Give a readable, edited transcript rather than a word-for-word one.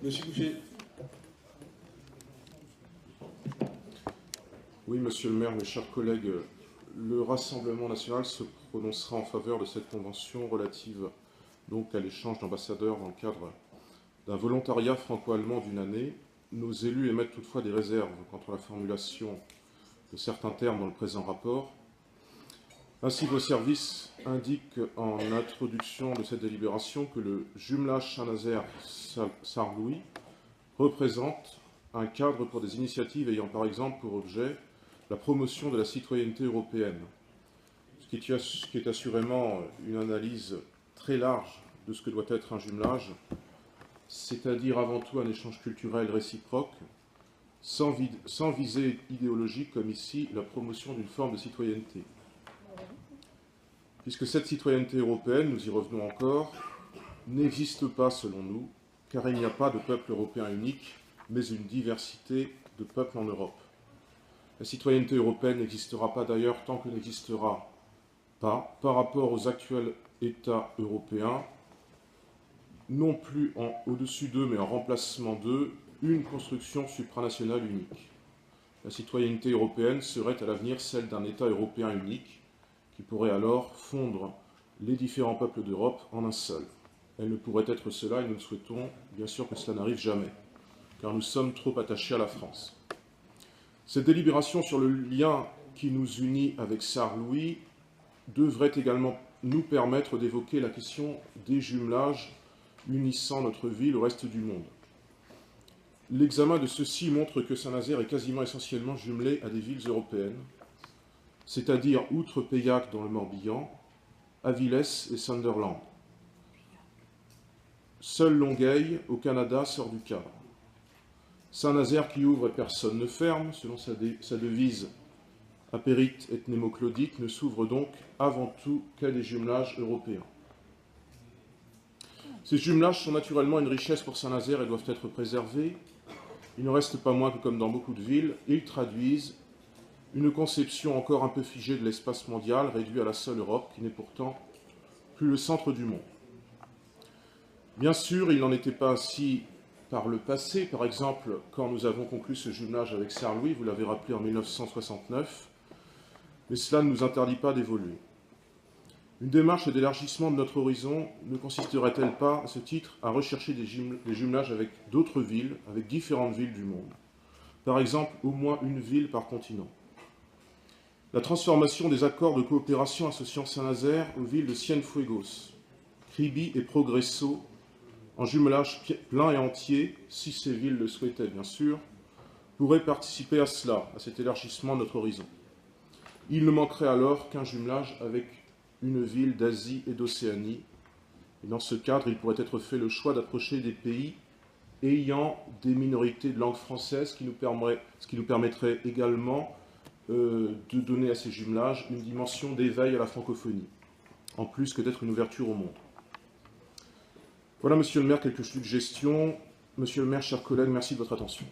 Monsieur Boucher. Oui, monsieur le maire, mes chers collègues, le Rassemblement national se prononcera en faveur de cette convention relative donc à l'échange d'ambassadeurs dans le cadre d'un volontariat franco-allemand d'une année. Nos élus émettent toutefois des réserves quant à la formulation de certains termes dans le présent rapport. Ainsi, vos services indiquent en introduction de cette délibération que le jumelage Saint-Nazaire-Sarre-Louis représente un cadre pour des initiatives ayant par exemple pour objet la promotion de la citoyenneté européenne, ce qui est assurément une analyse très large de ce que doit être un jumelage, c'est-à-dire avant tout un échange culturel réciproque, sans visée idéologique comme ici la promotion d'une forme de citoyenneté. Puisque cette citoyenneté européenne, nous y revenons encore, n'existe pas selon nous, car il n'y a pas de peuple européen unique, mais une diversité de peuples en Europe. La citoyenneté européenne n'existera pas d'ailleurs tant que n'existera pas, par rapport aux actuels États européens, non plus au-dessus d'eux, mais en remplacement d'eux, une construction supranationale unique. La citoyenneté européenne serait à l'avenir celle d'un État européen unique, qui pourrait alors fondre les différents peuples d'Europe en un seul. Elle ne pourrait être cela, et nous souhaitons bien sûr que cela n'arrive jamais, car nous sommes trop attachés à la France. Cette délibération sur le lien qui nous unit avec Sarre-Louis devrait également nous permettre d'évoquer la question des jumelages unissant notre ville au reste du monde. L'examen de ceux-ci montre que Saint-Nazaire est quasiment essentiellement jumelé à des villes européennes, c'est-à-dire outre Paillac dans le Morbihan, Avilés et Sunderland. Seul Longueuil, au Canada, sort du cadre. Saint-Nazaire qui ouvre et personne ne ferme, selon sa devise apérite et mnémoclodique, ne s'ouvre donc avant tout qu'à des jumelages européens. Ces jumelages sont naturellement une richesse pour Saint-Nazaire et doivent être préservés. Il ne reste pas moins que, comme dans beaucoup de villes, ils traduisent une conception encore un peu figée de l'espace mondial, réduit à la seule Europe, qui n'est pourtant plus le centre du monde. Bien sûr, il n'en était pas ainsi par le passé. Par exemple, quand nous avons conclu ce jumelage avec Sarre-Louis, vous l'avez rappelé en 1969, mais cela ne nous interdit pas d'évoluer. Une démarche d'élargissement de notre horizon ne consisterait-elle pas, à ce titre, à rechercher des jumelages avec d'autres villes, avec différentes villes du monde? Par exemple, au moins une ville par continent. La transformation des accords de coopération associant Saint-Nazaire aux villes de Cienfuegos, Kribi et Progresso, en jumelage plein et entier, si ces villes le souhaitaient bien sûr, pourrait participer à cela, à cet élargissement de notre horizon. Il ne manquerait alors qu'un jumelage avec une ville d'Asie et d'Océanie. Et dans ce cadre, il pourrait être fait le choix d'approcher des pays ayant des minorités de langue française, ce qui nous permettrait également de donner à ces jumelages une dimension d'éveil à la francophonie, en plus que d'être une ouverture au monde. Voilà, monsieur le maire, quelques suggestions. Monsieur le maire, chers collègues, merci de votre attention.